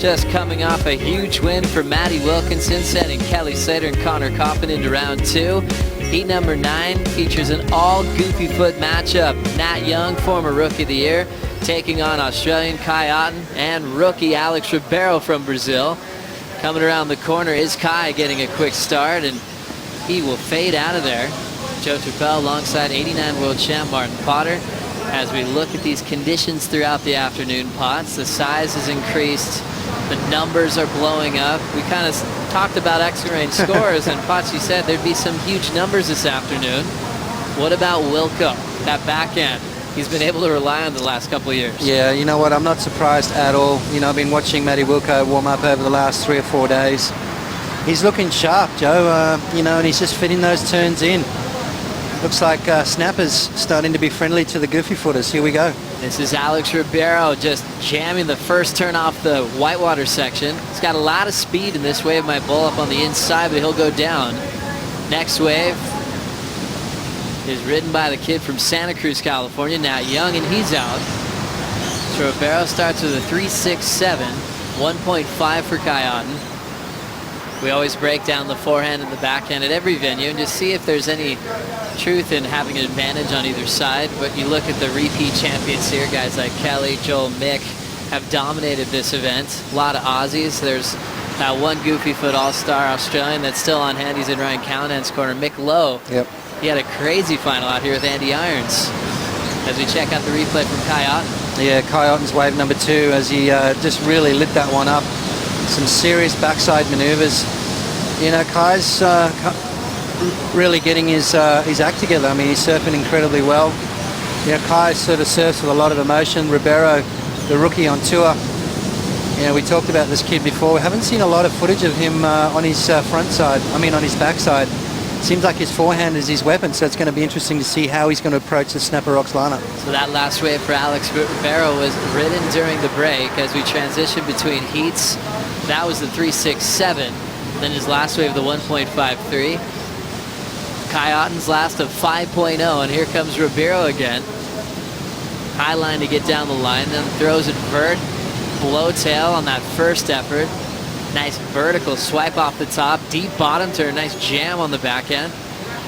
just coming off a huge win for Matty Wilkinson, sending Kelly Slater and Connor Coffin into round 2. Heat number 9 features an all-Goofyfoot matchup. Nat Young, former Rookie of the Year, taking on Australian Kai Otton and rookie Alex Ribeiro from Brazil. Coming around the corner is Kai, getting a quick start, and he will fade out of there. Joe Turpel alongside 89 world champ Martin Potter. As we look at these conditions throughout the afternoon pots, the size has increased, the numbers are blowing up. We kind of talked about extra range scores, and Potsy said there'd be some huge numbers this afternoon. What about Wilco, that backhand? He's been able to rely on the last couple of years. Yeah, you know what, I'm not surprised at all. You know, I've been watching Matty Wilco warm up over the last 3 or 4 days. He's looking sharp, Joe, you know, and he's just fitting those turns in. Looks like Snapper's starting to be friendly to the Goofyfooters. Here we go. This is Alex Ribeiro just jamming the first turn off the whitewater section. He's got a lot of speed, and this wave might bowl up on the inside, but he'll go down. Next wave is ridden by the kid from Santa Cruz, California, Nat Young, and he's out. So Rivero starts with a 3.67, 1.5 for Kai Otton. We always break down the forehand and the backhand at every venue and just see if there's any truth in having an advantage on either side. But you look at the repeat champions here, guys like Kelly, Joel, Mick have dominated this event. A lot of Aussies. There's that one Goofyfoot All-Star Australian that's still on hand. He's in Ryan Callahan's corner. Mick Lowe. Yep. He had a crazy final out here with Andy Irons. As we check out the replay from Kai Otton. Yeah, Kai Otton's wave number 2 as he just really lit that one up. Some serious backside maneuvers. You know, Kai's really getting his act together. I mean, he's surfing incredibly well. You know, Kai sort of surfs with a lot of emotion. Ribeiro, the rookie on tour. You know, we talked about this kid before. We haven't seen a lot of footage of him on his front side. I mean, on his backside. Seems like his forehand is his weapon, so it's going to be interesting to see how he's going to approach the Snapper Rocks lineup. So that last wave for Alex Ribeiro was ridden during the break as we transition between heats. That was the 3.67. Then his last wave, the 1.53. Kai Otton's last of 5.0, and here comes Ribeiro again. High line to get down the line, then throws it vert, blow tail on that first effort. Nice vertical swipe off the top, deep bottom turn, nice jam on the backhand.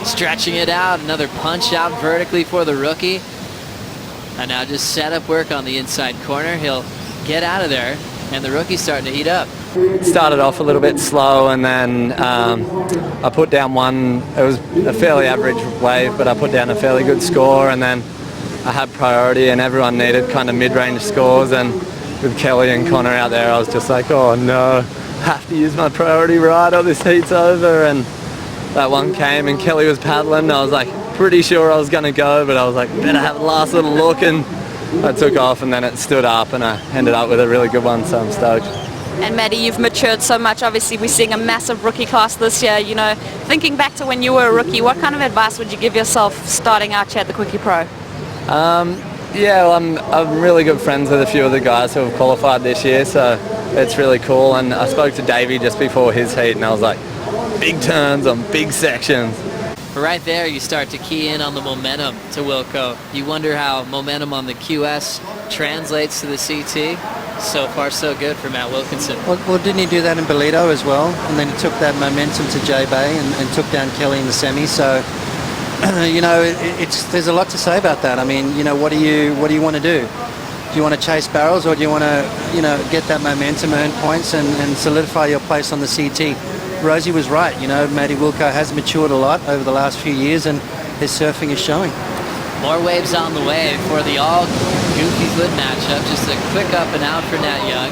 Stretching it out, another punch out vertically for the rookie. And now just set up work on the inside corner. He'll get out of there, and the rookie's starting to heat up. Started off a little bit slow, and then I put down one. It was a fairly average wave, but I put down a fairly good score, and then I had priority, and everyone needed kind of mid-range scores. And with Kelly and Connor out there, I was just like, oh no. Have to use my priority right or this heat's over. And that one came and Kelly was paddling. I was like pretty sure I was going to go, but I was like, better have a last little look, and I took off, and then it stood up and I ended up with a really good one, so I'm stoked. And Matty, you've matured so much. Obviously we're seeing a massive rookie class this year. You know, thinking back to when you were a rookie, what kind of advice would you give yourself starting out here at the Quickie Pro? Yeah, well, I'm really good friends with a few of the guys who have qualified this year, so it's really cool. And I spoke to Davey just before his heat, and I was like, big turns on big sections. Right there, you start to key in on the momentum to Wilco. You wonder how momentum on the QS translates to the CT. So far, so good for Matt Wilkinson. Well, didn't he do that in Bolito as well? And then he took that momentum to J-Bay and took down Kelly in the semi. So, you know, there's a lot to say about that. I mean, you know, what do you want to do? Do you want to chase barrels, or do you want to, you know, get that momentum, earn points, and solidify your place on the CT? Rosie was right. You know, Matty Wilco has matured a lot over the last few years, and his surfing is showing. More waves on the way for the all-Goofyfoot matchup. Just a quick up and out for Nat Young.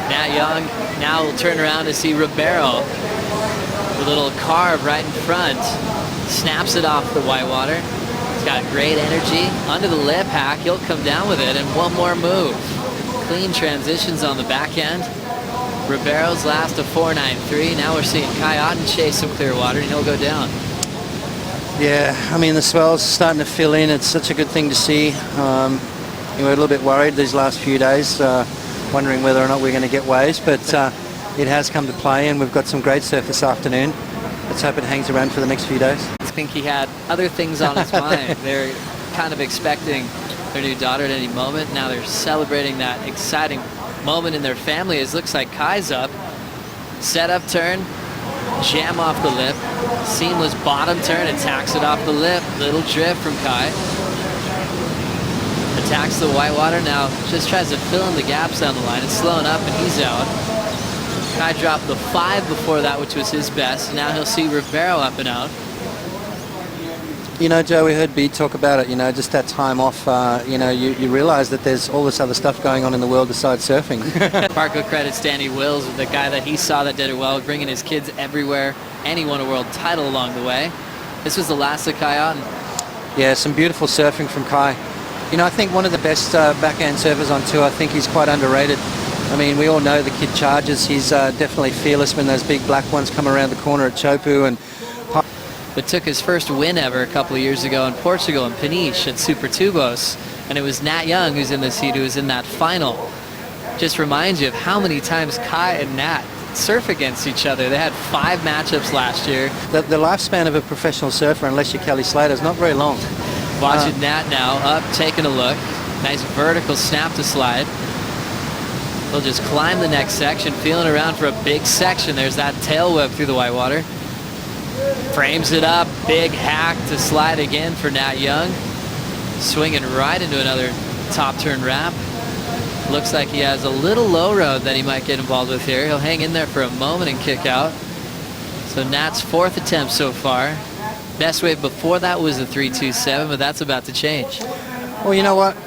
Nat Young now will turn around to see Rivero. A little carve right in front. Snaps it off the whitewater. He's got great energy. Under the lip hack, he'll come down with it, and one more move. Clean transitions on the backhand. Rivero's last of 4.93. Now we're seeing Kai Otton chase some clear water, and he'll go down. Yeah, I mean, the swell's starting to fill in. It's such a good thing to see. You know, we're a little bit worried these last few days, wondering whether or not we're going to get waves, but it has come to play, and we've got some great surf this afternoon. Let's hope it hangs around for the next few days. I think he had other things on his mind. They're kind of expecting their new daughter at any moment. Now they're celebrating that exciting moment in their family. It looks like Kai's up. Set up turn, jam off the lip. Seamless bottom turn, attacks it off the lip. Little drift from Kai. Attacks the whitewater, now just tries to fill in the gaps down the line. It's slowing up and he's out. Kai dropped the 5 before that, which was his best. Now he'll see Rivero up and out. You know, Joe, we heard Bede talk about it, you know, just that time off, you know, you realize that there's all this other stuff going on in the world besides surfing. Parko credits Danny Wills, the guy that he saw that did it well, bringing his kids everywhere, and he won a world title along the way. This was the last of Kai Otton. Yeah, some beautiful surfing from Kai. You know, I think one of the best backhand surfers on tour. I think he's quite underrated. I mean, we all know the kid charges. He's definitely fearless when those big black ones come around the corner at Chopu, and but took his first win ever a couple of years ago in Portugal in Peniche at Super Tubos, and it was Nat Young who's in this heat who was in that final. Just reminds you of how many times Kai and Nat surf against each other. They had 5 matchups last year. The lifespan of a professional surfer, unless you're Kelly Slater, is not very long. Watching Nat now up, taking a look. Nice vertical snap to slide. He'll just climb the next section, feeling around for a big section. There's that tail whip through the whitewater. Frames it up, big hack to slide again for Nat Young. Swinging right into another top turn wrap. Looks like he has a little low road that he might get involved with here. He'll hang in there for a moment and kick out. So Nat's 4th attempt so far. Best wave before that was a 3.27, but that's about to change. Well, you know what?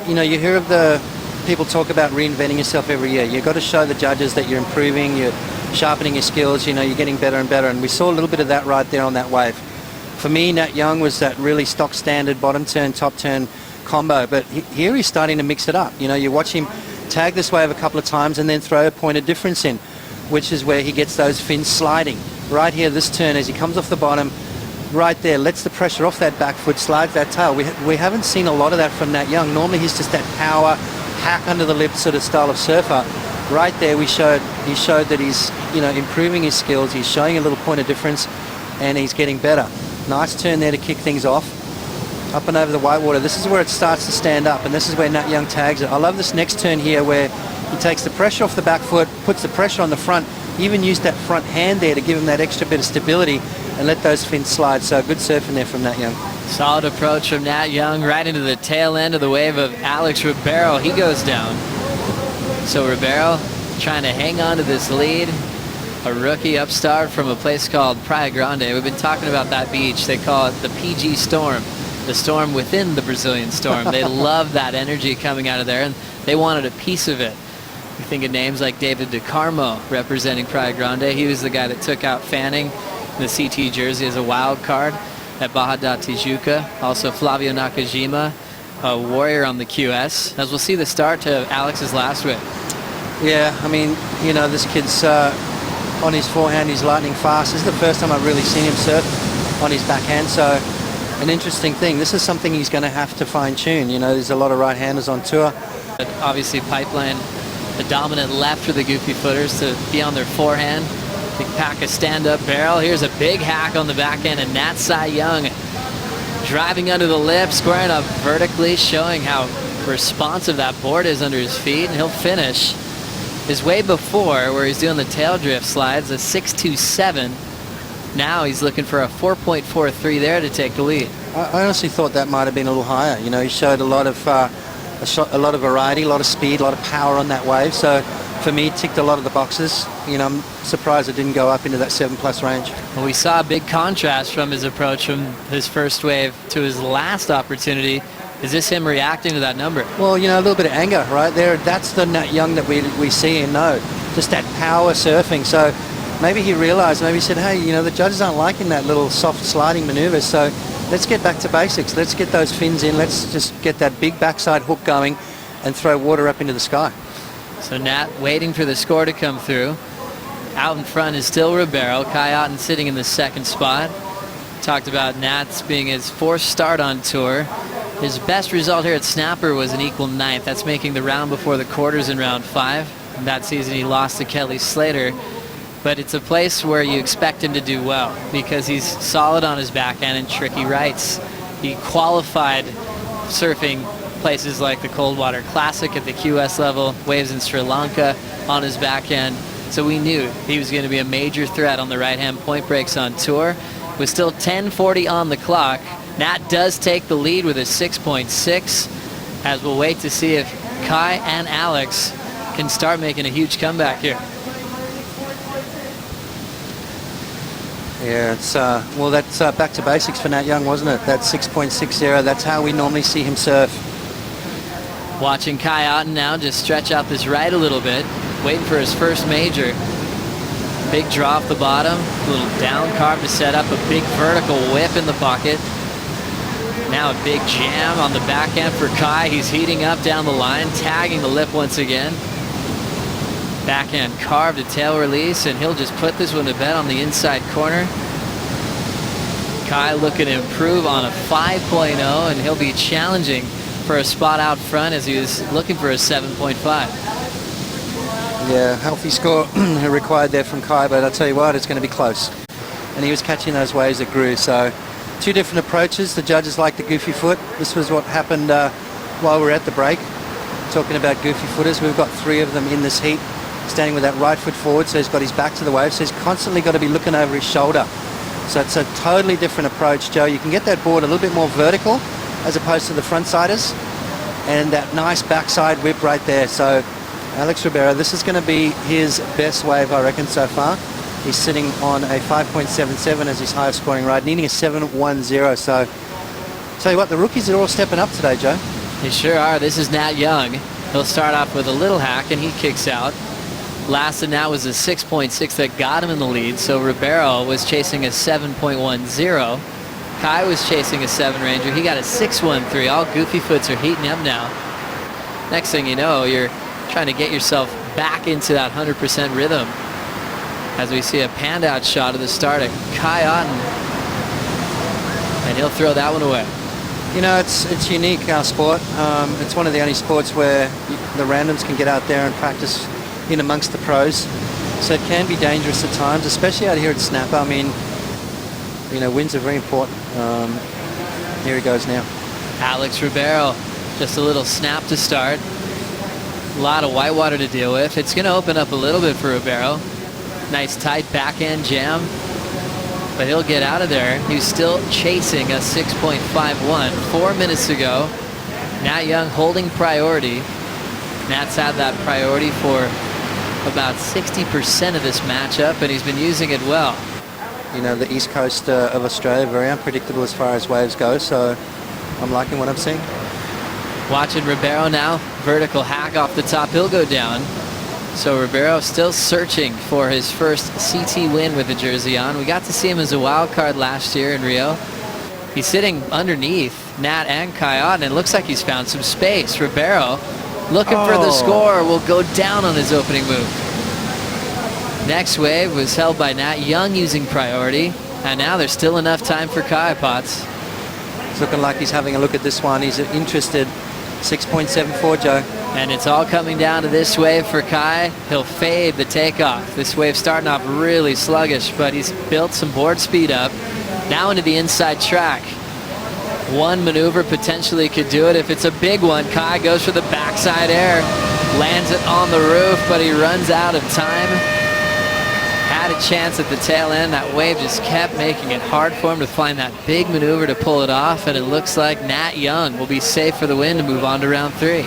You know, you hear of the people talk about reinventing yourself every year. You've got to show the judges that you're improving, you're sharpening your skills, you know, you're getting better and better, and we saw a little bit of that right there on that wave. For me, Nat Young was that really stock standard bottom turn, top turn combo, but here he's starting to mix it up. You know, you watch him tag this wave a couple of times and then throw a point of difference in, which is where he gets those fins sliding. Right here, this turn, as he comes off the bottom, right there, lets the pressure off that back foot, slides that tail. We haven't seen a lot of that from Nat Young. Normally he's just that power, hack under the lip sort of style of surfer. Right there, he showed that he's, you know, improving his skills. He's showing a little point of difference, and he's getting better. Nice turn there to kick things off. Up and over the whitewater. This is where it starts to stand up, and this is where Nat Young tags it. I love this next turn here where he takes the pressure off the back foot, puts the pressure on the front, even used that front hand there to give him that extra bit of stability and let those fins slide. So good surfing there from Nat Young. Solid approach from Nat Young right into the tail end of the wave of Alex Ribeiro. He goes down. So Rivero trying to hang on to this lead. A rookie upstart from a place called Praia Grande. We've been talking about that beach. They call it the PG Storm. The storm within the Brazilian storm. They love that energy coming out of there, and they wanted a piece of it. You think of names like David DeCarmo representing Praia Grande. He was the guy that took out Fanning in the CT jersey as a wild card at Barra da Tijuca. Also Flavio Nakajima, a warrior on the QS. As we'll see the start to Alex's last wave. Yeah, I mean, you know, this kid's on his forehand, he's lightning fast. This is the first time I've really seen him surf on his backhand, so an interesting thing. This is something he's going to have to fine-tune. You know, there's a lot of right-handers on tour. But obviously Pipeline, the dominant left for the Goofyfooters to be on their forehand. They pack a stand-up barrel. Here's a big hack on the backhand, and Nat Cy Young driving under the lip, squaring up vertically, showing how responsive that board is under his feet, and he'll finish his wave before where he's doing the tail drift slides, a 6.27. Now he's looking for a 4.43 there to take the lead. I honestly thought that might have been a little higher. You know, he showed a lot of variety, a lot of speed, a lot of power on that wave. So for me, ticked a lot of the boxes. You know, I'm surprised it didn't go up into that 7+ range. Well, we saw a big contrast from his approach from his first wave to his last opportunity. Is this him reacting to that number? Well, you know, a little bit of anger right there. That's the Nat Young that we see and know. Just that power surfing. So maybe he realized, maybe he said, hey, you know, the judges aren't liking that little soft sliding maneuver, so let's get back to basics. Let's get those fins in. Let's just get that big backside hook going and throw water up into the sky. So Nat waiting for the score to come through. Out in front is still Rivero. Kai Otton sitting in the second spot. Talked about Nat's being his 4th start on tour. His best result here at Snapper was an equal 9th. That's making the round before the quarters in round 5. And that season he lost to Kelly Slater. But it's a place where you expect him to do well because he's solid on his backhand and tricky rights. He qualified surfing places like the Coldwater Classic at the QS level, waves in Sri Lanka on his backhand. So we knew he was going to be a major threat on the right-hand point breaks on tour. With still 10:40 on the clock, Nat does take the lead with a 6.6, as we'll wait to see if Kai and Alex can start making a huge comeback here. Yeah, it's well, that's back to basics for Nat Young, wasn't it? That 6.60, that's how we normally see him serve. Watching Kai Otton now just stretch out this right a little bit, waiting for his first major. Big draw off the bottom, a little down carve to set up a big vertical whip in the pocket. Now a big jam on the backhand for Kai. He's heating up down the line, tagging the lip once again. Backhand carve to tail release, and he'll just put this one to bed on the inside corner. Kai looking to improve on a 5.0, and he'll be challenging for a spot out front as he was looking for a 7.5. Yeah, healthy score required there from Kai, but I'll tell you what, it's going to be close. And he was catching those waves that grew, so two different approaches. The judges like the goofy foot. This was what happened while we were at the break. Talking about goofy footers, we've got 3 of them in this heat, standing with that right foot forward, so he's got his back to the wave, so he's constantly got to be looking over his shoulder. So it's a totally different approach, Joe. You can get that board a little bit more vertical as opposed to the front-siders, and that nice backside whip right there. So Alex Ribeiro, this is going to be his best wave, I reckon, so far. He's sitting on a 5.77 as his highest scoring ride, needing a 7.10. So tell you what, the rookies are all stepping up today, Joe. They sure are. This is Nat Young. He'll start off with a little hack, and he kicks out. Last and now was a 6.6 that got him in the lead, so Rivero was chasing a 7.10. Kai was chasing a 7 ranger. He got a 6.13. All goofy foots are heating up now. Next thing you know, you're trying to get yourself back into that 100% rhythm. As we see a panned out shot of the start of Kai Otton, and he'll throw that one away. You know, it's unique, our sport. It's one of the only sports where the randoms can get out there and practice in amongst the pros, so it can be dangerous at times, especially out here at Snapper. I mean, you know, wins are very important. Here he goes now. Alex Ribeiro, just a little snap to start. A lot of whitewater to deal with. It's going to open up a little bit for Rivero. Nice tight backhand jam, but he'll get out of there. He's still chasing a 6.51. 4 minutes ago, Nat Young holding priority. Nat's had that priority for about 60% of this matchup, and he's been using it well. You know, the east coast of Australia, very unpredictable as far as waves go, so I'm liking what I'm seeing. Watching Rivero now, vertical hack off the top, he'll go down. So Rivero still searching for his first CT win with the jersey on. We got to see him as a wild card last year in Rio. He's sitting underneath Nat and Kai Otton, and it looks like he's found some space. Rivero, looking for the score, will go down on his opening move. Next wave was held by Nat Young using priority, and now there's still enough time for Kai Potts. It's looking like he's having a look at this one. He's interested. 6.74, Joe. And it's all coming down to this wave for Kai. He'll fade the takeoff. This wave starting off really sluggish, but he's built some board speed up. Now into the inside track. One maneuver potentially could do it if it's a big one. Kai goes for the backside air, lands it on the roof, but he runs out of time. Had a chance at the tail end. That wave just kept making it hard for him to find that big maneuver to pull it off, and it looks like Nat Young will be safe for the win to move on to round 3.